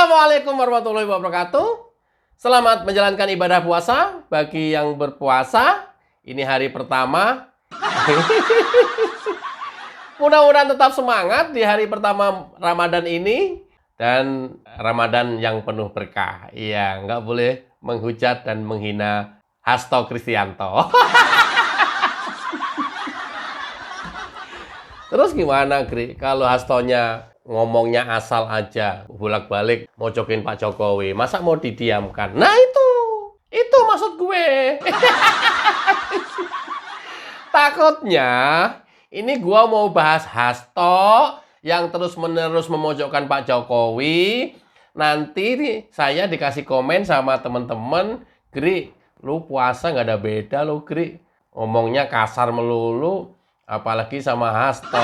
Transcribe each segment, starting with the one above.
Assalamualaikum warahmatullahi wabarakatuh. Selamat menjalankan ibadah puasa bagi yang berpuasa. Ini hari pertama. Mudah-mudahan tetap semangat di hari pertama Ramadan ini. Dan Ramadan yang penuh berkah. Iya, nggak boleh menghujat dan menghina Hasto Kristianto. Terus gimana, Gri? Kalau Hastonya ngomongnya asal aja, bolak-balik mojokin Pak Jokowi, masa mau didiamkan? Nah itu maksud gue. Takutnya ini gue mau bahas Hasto yang terus-menerus memojokkan Pak Jokowi. Nanti saya dikasih komen sama temen-temen, Gri, lu puasa nggak ada beda lu, Gri. Ngomongnya kasar melulu, apalagi sama Hasto.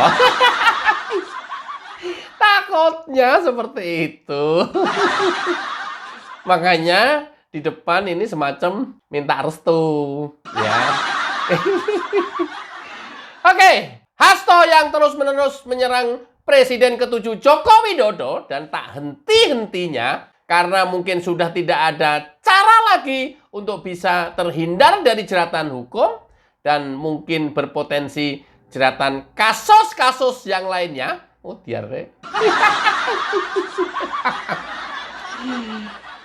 Takutnya seperti itu. Makanya di depan ini semacam minta restu, ya. Oke, Hasto yang terus-menerus menyerang Presiden ke-7 Joko Widodo dan tak henti-hentinya karena mungkin sudah tidak ada cara lagi untuk bisa terhindar dari jeratan hukum dan mungkin berpotensi jeratan kasus-kasus yang lainnya. Oh, diare.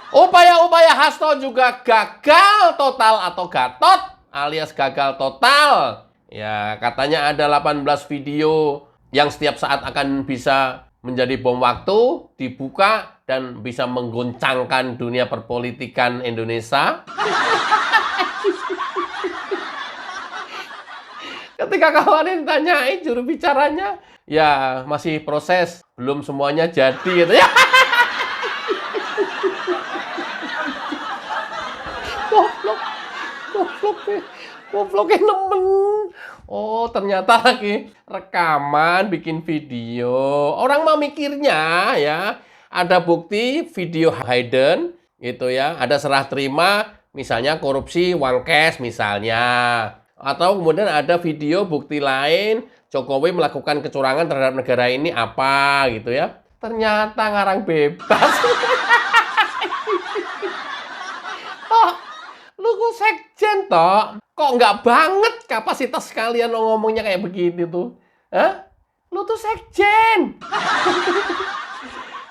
Upaya-upaya Hasto juga gagal total atau gatot alias gagal total. Ya, katanya ada 18 video yang setiap saat akan bisa menjadi bom waktu, dibuka dan bisa mengguncangkan dunia perpolitikan Indonesia. Ketika kawan tanyain juru bicaranya, ya masih proses, belum semuanya jadi gitu ya. Gobloknya nemen. Oh, ternyata lagi rekaman, bikin video. Orang mah mikirnya ya, ada bukti video hidden gitu ya, ada serah terima, misalnya korupsi uang cash misalnya. Atau kemudian ada video bukti lain, Jokowi melakukan kecurangan terhadap negara ini apa gitu ya. Ternyata ngarang bebas. Toh, lu kok sekjen toh? Kok nggak banget kapasitas kalian lo ngomongnya kayak begini tuh? Hah? Lu tuh sekjen.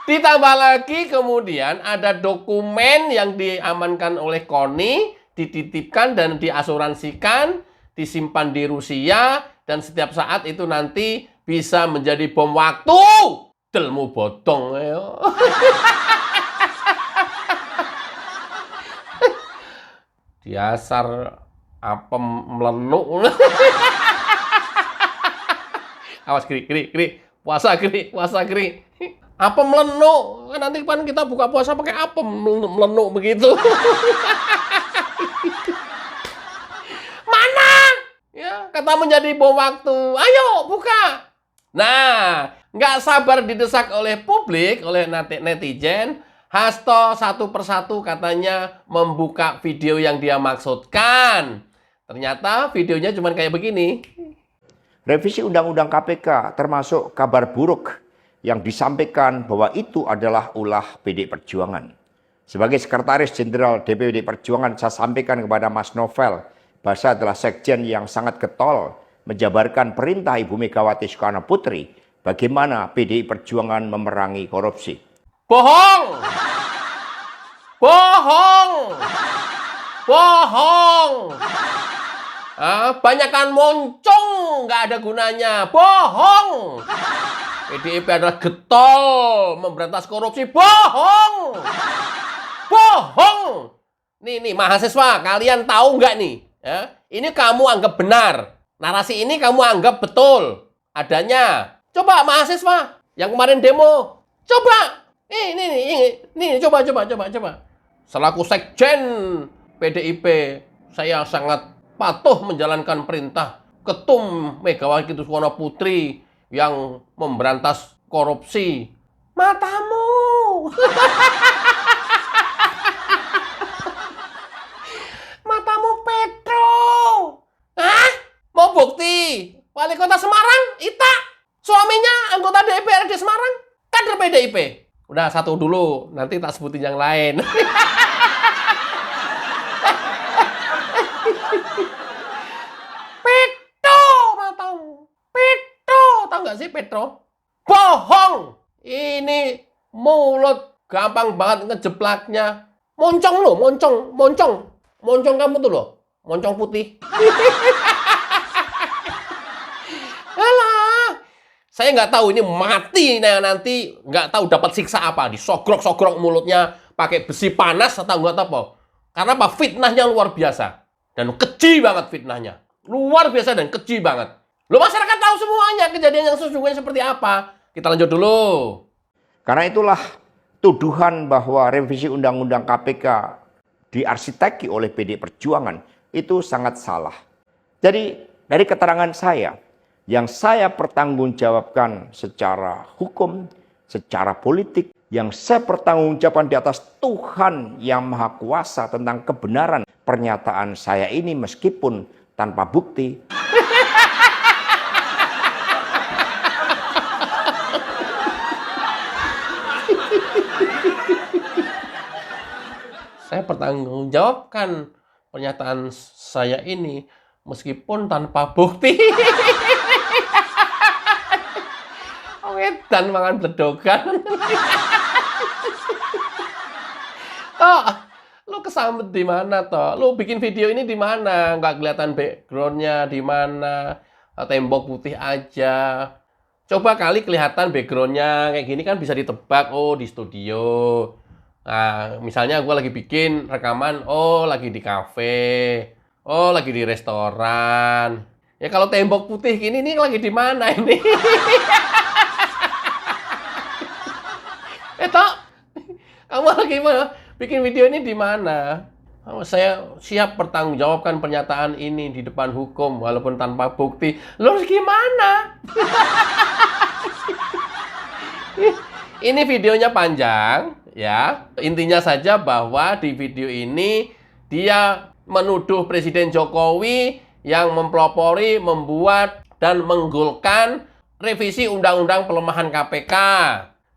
Ditambah lagi kemudian ada dokumen yang diamankan oleh KONI, dititipkan dan diasuransikan, disimpan di Rusia, dan setiap saat itu nanti bisa menjadi bom waktu. Delmu bodong. Dasar apem melenuk. Awas, Gri. Puasa, Gri. Apem melenuk. Nanti kan kita buka puasa pakai apem melenuk begitu. Kata menjadi bom waktu. Ayo, buka. Nah, nggak sabar didesak oleh publik, oleh netizen. Hasto satu persatu katanya membuka video yang dia maksudkan. Ternyata videonya cuma kayak begini. Revisi Undang-Undang KPK termasuk kabar buruk yang disampaikan bahwa itu adalah ulah PDI Perjuangan. Sebagai Sekretaris Jenderal DPD Perjuangan, saya sampaikan kepada Mas Novel, bahwa saya adalah sekjen yang sangat getol menjabarkan perintah Ibu Megawati Soekarno Putri bagaimana PDI Perjuangan memerangi korupsi. Bohong! Banyakan moncong, nggak ada gunanya. Bohong! PDIP adalah getol memberantas korupsi. Bohong! Nih, mahasiswa, kalian tahu nggak nih? Ya, ini kamu anggap benar. Narasi ini kamu anggap betul adanya. Coba mahasiswa yang kemarin demo. Coba. Ini coba. Selaku sekjen PDIP, saya sangat patuh menjalankan perintah Ketum Megawati Soekarno Putri yang memberantas korupsi. Matamu. Matamu Petro. Hah? Mau bukti? Wali Kota Semarang, Ita, suaminya anggota DPRD Semarang, kader PDIP. Udah satu dulu, nanti tak sebutin yang lain. Petro matamu. Petro, tahu nggak sih Petro? Bohong. Ini mulut gampang banget ngejeplaknya. Moncong lo, moncong, moncong. Moncong kamu tuh loh, moncong putih. Alah, saya nggak tahu ini mati nanti nggak tahu dapat siksa apa, disogrok-sogrok mulutnya pakai besi panas atau nggak tahu apa. Karena apa? Fitnahnya luar biasa dan keji banget fitnahnya, luar biasa dan keji banget. Lo masyarakat tahu semuanya kejadian yang sesungguhnya seperti apa. Kita lanjut dulu. Karena itulah tuduhan bahwa revisi Undang-Undang KPK diarsiteki oleh PDI Perjuangan itu sangat salah. Jadi dari keterangan saya, yang saya pertanggungjawabkan secara hukum, secara politik, yang saya pertanggungjawabkan di atas Tuhan yang Maha Kuasa tentang kebenaran pernyataan saya ini meskipun tanpa bukti. Saya pertanggungjawabkan pernyataan saya ini meskipun tanpa bukti. Wedan mangan bledogan. Toh, lu kesambet di mana toh? Lu bikin video ini di mana? Nggak kelihatan backgroundnya di mana? Tembok putih aja. Coba kali kelihatan backgroundnya kayak gini kan bisa ditebak. Oh, di studio. Nah, misalnya gue lagi bikin rekaman, oh lagi di kafe, oh lagi di restoran. Ya kalau tembok putih gini, nih lagi di mana ini? Tok, kamu lagi mana? Bikin video ini di mana? Oh, saya siap pertanggungjawabkan pernyataan ini di depan hukum, walaupun tanpa bukti. Lo harus gimana? Ini videonya panjang, ya. Intinya saja bahwa di video ini dia menuduh Presiden Jokowi yang mempelopori, membuat dan menggolkan revisi Undang-Undang Pelemahan KPK,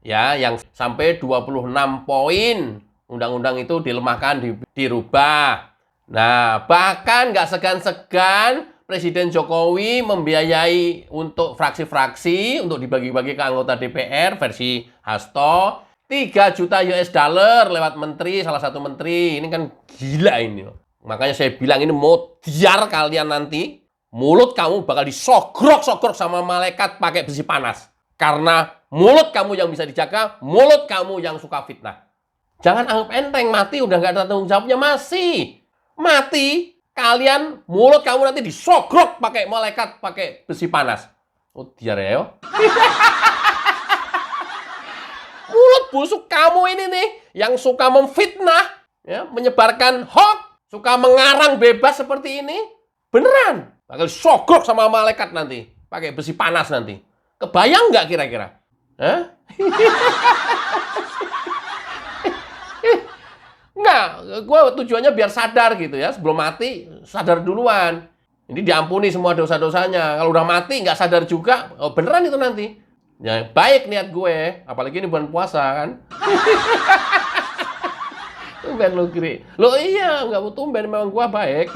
ya, yang sampai 26 poin undang-undang itu dilemahkan, dirubah. Nah, bahkan nggak segan-segan Presiden Jokowi membiayai untuk fraksi-fraksi untuk dibagi-bagi ke anggota DPR versi Hasto 3 juta US dollar lewat menteri, salah satu menteri. Ini kan gila ini. Makanya saya bilang ini mau diar kalian nanti. Mulut kamu bakal disogrok-sogrok sama malaikat pakai besi panas. Karena mulut kamu yang bisa dijaga, mulut kamu yang suka fitnah. Jangan anggap enteng, mati udah nggak ada tanggung jawabnya. Masih mati, kalian mulut kamu nanti disogrok pakai malaikat pakai besi panas. Oh, diar ya yo. Mulut busuk kamu ini nih yang suka memfitnah, ya, menyebarkan hoax, suka mengarang bebas seperti ini, beneran bakal disogrok sama malaikat nanti pakai besi panas nanti. Kebayang nggak kira-kira? Hah? Enggak, gue tujuannya biar sadar gitu ya. Sebelum mati, sadar duluan. Ini diampuni semua dosa-dosanya. Kalau udah mati, nggak sadar juga, oh beneran itu nanti. Ya, baik niat gue. Apalagi ini bulan puasa kan. Tumben lo kiri. Lo iya, nggak mau tumben. Memang gue baik.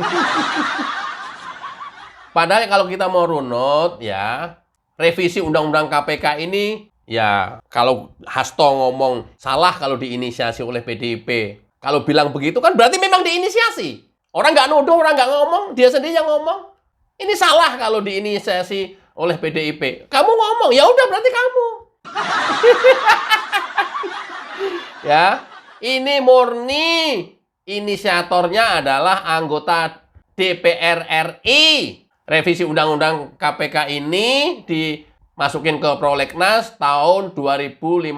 Padahal kalau kita mau runut, ya, revisi Undang-Undang KPK ini, ya, kalau Hasto ngomong salah kalau diinisiasi oleh PDIP. Kalau bilang begitu kan berarti memang diinisiasi. Orang nggak nuduh, orang nggak ngomong, dia sendiri yang ngomong. Ini salah kalau diinisiasi oleh PDIP. Kamu ngomong, ya udah berarti kamu. Ya, ini murni inisiatornya adalah anggota DPR RI. Revisi Undang-Undang KPK ini dimasukin ke prolegnas tahun 2015.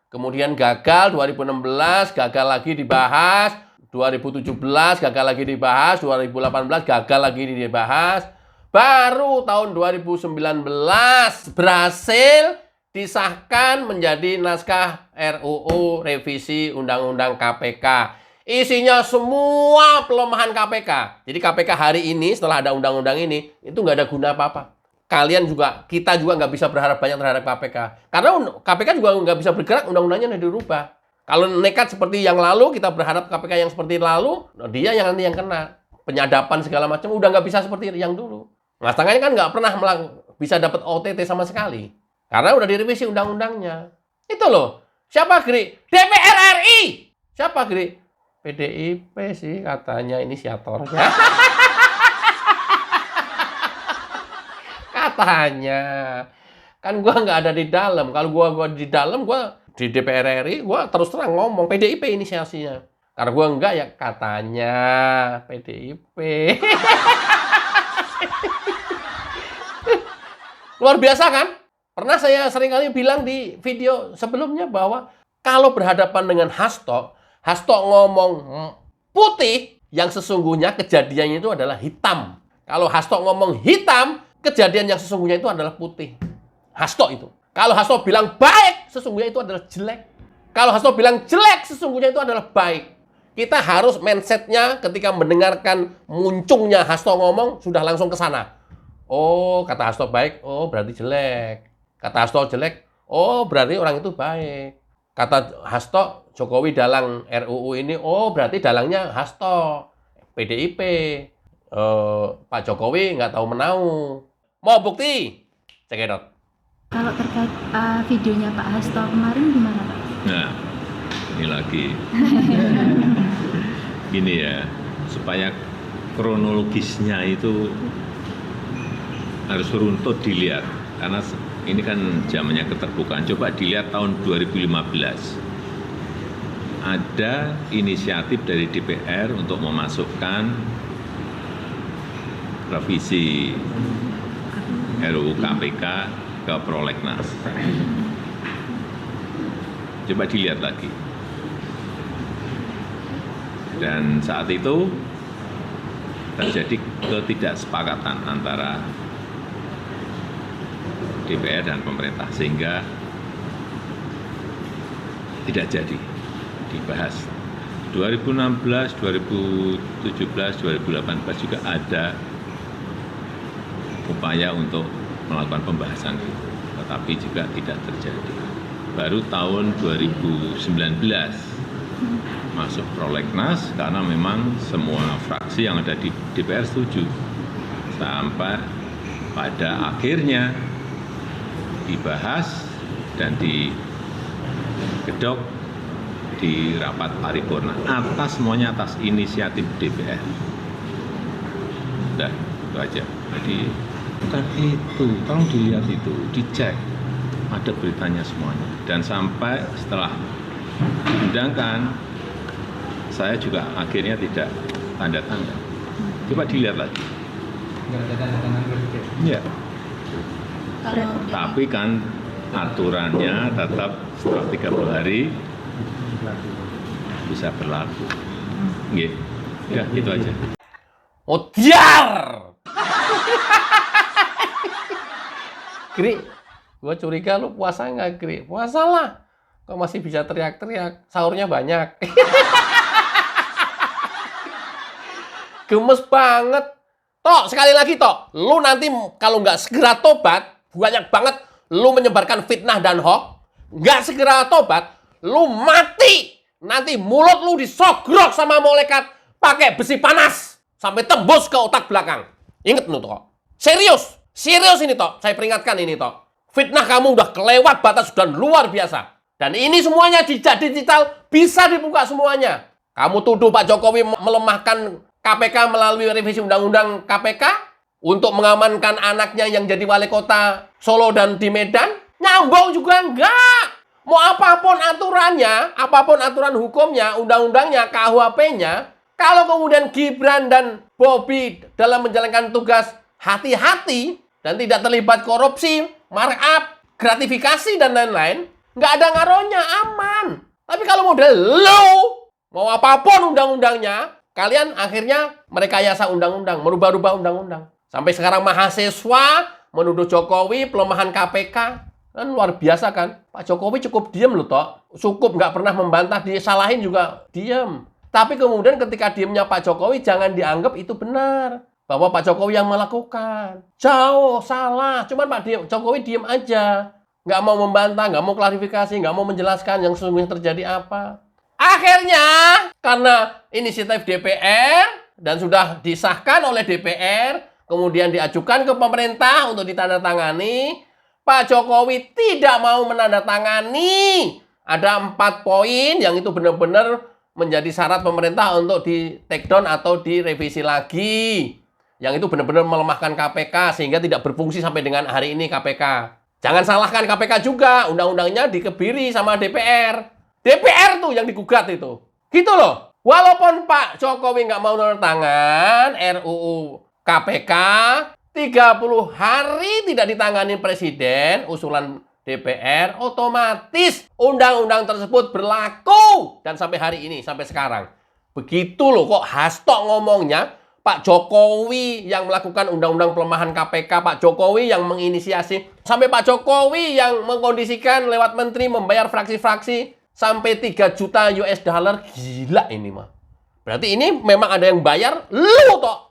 Kemudian gagal 2016, gagal lagi dibahas, 2017 gagal lagi dibahas, 2018 gagal lagi dibahas. Baru tahun 2019 berhasil disahkan menjadi naskah RUU revisi Undang-Undang KPK. Isinya semua pelemahan KPK. Jadi KPK hari ini setelah ada undang-undang ini, itu nggak ada guna apa-apa. kalian juga, kita juga nggak bisa berharap banyak terhadap KPK. Karena KPK juga nggak bisa bergerak, undang-undangnya udah dirubah. Kalau nekat seperti yang lalu, kita berharap KPK yang seperti lalu, dia yang nanti yang kena. Penyadapan segala macam, udah nggak bisa seperti yang dulu. Mas Tangannya kan nggak pernah bisa dapat OTT sama sekali. Karena udah direvisi undang-undangnya. Itu loh. Siapa Gri? DPR RI! Siapa Gri? PDIP sih katanya inisiatornya. Katanya. Kan gua nggak ada di dalam. Kalau gua di dalam, gua di DPR RI, gua terus terang ngomong PDIP inisiasinya. Karena gua enggak ya katanya PDIP. Luar biasa kan? Pernah saya seringkali bilang di video sebelumnya bahwa kalau berhadapan dengan Hasto ngomong putih, yang sesungguhnya kejadiannya itu adalah hitam. Kalau Hasto ngomong hitam, kejadian yang sesungguhnya itu adalah putih. Hasto itu. Kalau Hasto bilang baik, sesungguhnya itu adalah jelek. Kalau Hasto bilang jelek, sesungguhnya itu adalah baik. Kita harus mindset-nya ketika mendengarkan muncungnya Hasto ngomong, sudah langsung ke sana. Oh, kata Hasto baik, oh berarti jelek. Kata Hasto jelek, oh berarti orang itu baik. Kata Hasto, Jokowi dalang RUU ini, oh berarti dalangnya Hasto, PDIP. Pak Jokowi nggak tahu menau. Mau bukti? Cekidot. Kalau terkait videonya Pak Hasto kemarin gimana Pak? Nah, ini lagi. Gini ya, supaya kronologisnya itu harus runtut dilihat. Karena ini kan zamannya keterbukaan. Coba dilihat tahun 2015. Ada inisiatif dari DPR untuk memasukkan revisi RUU KPK ke prolegnas. Coba dilihat lagi. Dan saat itu terjadi ketidaksepakatan antara DPR dan pemerintah sehingga tidak jadi dibahas. 2016, 2017, 2018 juga ada upaya untuk melakukan pembahasan itu, tetapi juga tidak terjadi. Baru tahun 2019 masuk prolegnas karena memang semua fraksi yang ada di DPR setuju. Sampai pada akhirnya dibahas dan digedok di rapat paripurna semuanya atas inisiatif DPR. Udah, itu aja. Jadi bukan itu, tolong dilihat itu, dicek, ada beritanya semuanya. Dan sampai setelah diundangkan, saya juga akhirnya tidak tanda tangan. Coba dilihat lagi. Nggak ada tanda tangan presiden. Ya. Tapi kan aturannya tetap setelah 30 hari bisa berlaku. Nggih. Ya, itu aja. Oh, diar! Gri, gue curiga lu puasa nggak, Gri? Puasa lah. Kok masih bisa teriak-teriak? Sahurnya banyak. Gemes banget. Tok, sekali lagi, Tok. Lu nanti kalau nggak segera tobat, banyak banget lu menyebarkan fitnah dan hoax, nggak segera tobat, lu mati. Nanti mulut lu disogrok sama malaikat pakai besi panas sampai tembus ke otak belakang. Ingat lu, Tok. Serius. Serius ini, Tok. Saya peringatkan ini, Tok. Fitnah kamu udah kelewat batas dan luar biasa. Dan ini semuanya di digital bisa dibuka semuanya. Kamu tuduh Pak Jokowi melemahkan KPK melalui revisi undang-undang KPK untuk mengamankan anaknya yang jadi wali kota Solo dan di Medan, nyambung juga enggak. Mau apapun aturannya, apapun aturan hukumnya, undang-undangnya, KUHP-nya, kalau kemudian Gibran dan Bobi dalam menjalankan tugas hati-hati dan tidak terlibat korupsi, markup, gratifikasi, dan lain-lain, nggak ada ngaruhnya, aman. Tapi kalau model lo, mau apapun undang-undangnya, kalian akhirnya merekayasa undang-undang, merubah-rubah undang-undang. Sampai sekarang mahasiswa menuduh Jokowi pelemahan KPK. Kan luar biasa kan? Pak Jokowi cukup diem loh, Tok. Cukup nggak pernah membantah, disalahin juga diem. Tapi kemudian ketika diemnya Pak Jokowi, jangan dianggap itu benar. bahwa Pak Jokowi yang melakukan. Jauh, salah. Cuman Jokowi diem aja. Nggak mau membantah, nggak mau klarifikasi, nggak mau menjelaskan yang sesungguhnya terjadi apa. Akhirnya, karena inisiatif DPR dan sudah disahkan oleh DPR, kemudian diajukan ke pemerintah untuk ditandatangani, Pak Jokowi tidak mau menandatangani. Ada 4 poin yang itu benar-benar menjadi syarat pemerintah untuk di take down atau direvisi lagi. Yang itu benar-benar melemahkan KPK sehingga tidak berfungsi sampai dengan hari ini KPK. Jangan salahkan KPK juga, undang-undangnya dikebiri sama DPR. DPR tuh yang digugat itu. Gitu loh. Walaupun Pak Jokowi nggak mau tanda tangan RUU KPK, 30 hari tidak ditangani Presiden, usulan DPR, otomatis undang-undang tersebut berlaku. Dan sampai hari ini, sampai sekarang. Begitu loh kok Hasto ngomongnya, Pak Jokowi yang melakukan undang-undang pelemahan KPK, Pak Jokowi yang menginisiasi, sampai Pak Jokowi yang mengkondisikan lewat menteri membayar fraksi-fraksi sampai 3 juta US dollar. Gila ini mah. Berarti ini memang ada yang bayar, lu toh.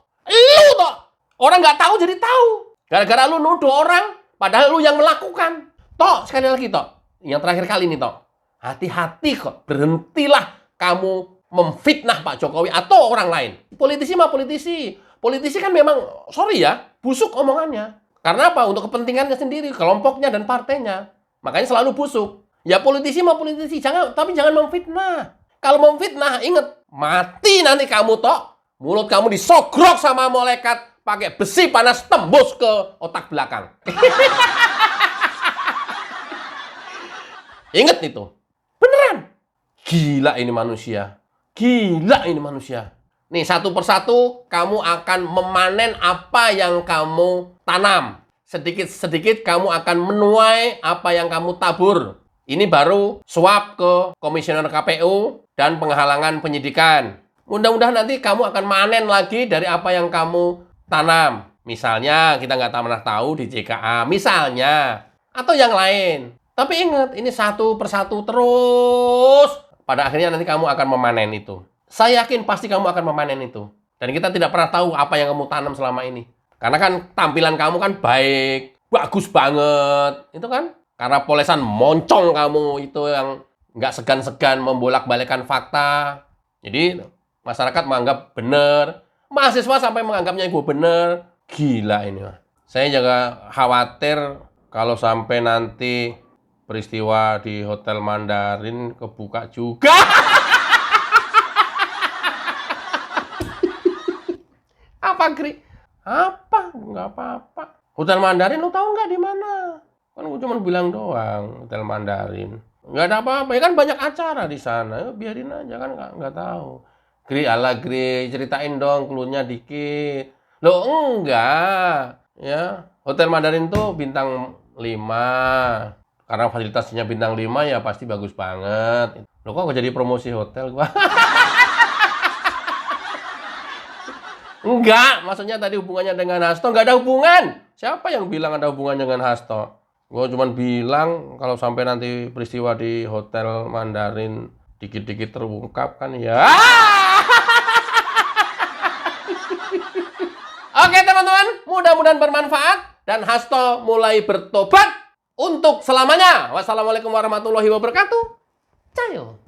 Orang nggak tahu jadi tahu. Gara-gara lu nuduh orang, padahal lu yang melakukan. Toh, sekali lagi toh, yang terakhir kali ini toh, hati-hati kok, berhentilah kamu memfitnah Pak Jokowi atau orang lain. Politisi mah politisi. Politisi kan memang, sorry ya, busuk omongannya. Karena apa? Untuk kepentingannya sendiri, kelompoknya dan partainya. Makanya selalu busuk. Ya politisi mah politisi, tapi jangan memfitnah. Kalau memfitnah, ingat, mati nanti kamu toh. Mulut kamu disogrok sama malaikat pakai besi panas tembus ke otak belakang. Ingat itu. Beneran. Gila ini manusia. Gila ini manusia. Nih, satu persatu kamu akan memanen apa yang kamu tanam. Sedikit-sedikit kamu akan menuai apa yang kamu tabur. Ini baru suap ke komisioner KPU dan penghalangan penyidikan. Mudah-mudahan nanti kamu akan manen lagi dari apa yang kamu tanam. Misalnya, kita nggak pernah tahu di JKA. Misalnya. Atau yang lain. Tapi ingat, ini satu persatu terus. Pada akhirnya nanti kamu akan memanen itu. Saya yakin pasti kamu akan memanen itu. Dan kita tidak pernah tahu apa yang kamu tanam selama ini. Karena kan tampilan kamu kan baik, bagus banget. Itu kan karena polesan moncong kamu itu yang nggak segan-segan membolak-balikan fakta. Jadi masyarakat menganggap benar. Mahasiswa sampai menganggapnya itu benar. Gila ini. Saya juga khawatir kalau sampai nanti peristiwa di Hotel Mandarin kebuka juga. Apa, Gri? Apa? Nggak apa-apa. Hotel Mandarin lu tahu nggak di mana? Kan gue cuma bilang doang, Hotel Mandarin. Nggak ada apa-apa. Ya kan banyak acara di sana. Ya, biarin aja kan nggak tahu. Gri, Gri, ceritain dong clue-nya dikit. Loh, enggak. Ya, Hotel Mandarin tuh bintang 5. Karena fasilitasnya bintang 5 ya pasti bagus banget. Loh kok jadi promosi hotel gua? Enggak, maksudnya tadi hubungannya dengan Hasto. Enggak ada hubungan. Siapa yang bilang ada hubungan dengan Hasto? Gua cuma bilang kalau sampai nanti peristiwa di Hotel Mandarin dikit-dikit terungkap kan ya. Oke teman-teman, mudah-mudahan bermanfaat. Dan Hasto mulai bertobat untuk selamanya. Wassalamualaikum warahmatullahi wabarakatuh. Cayo.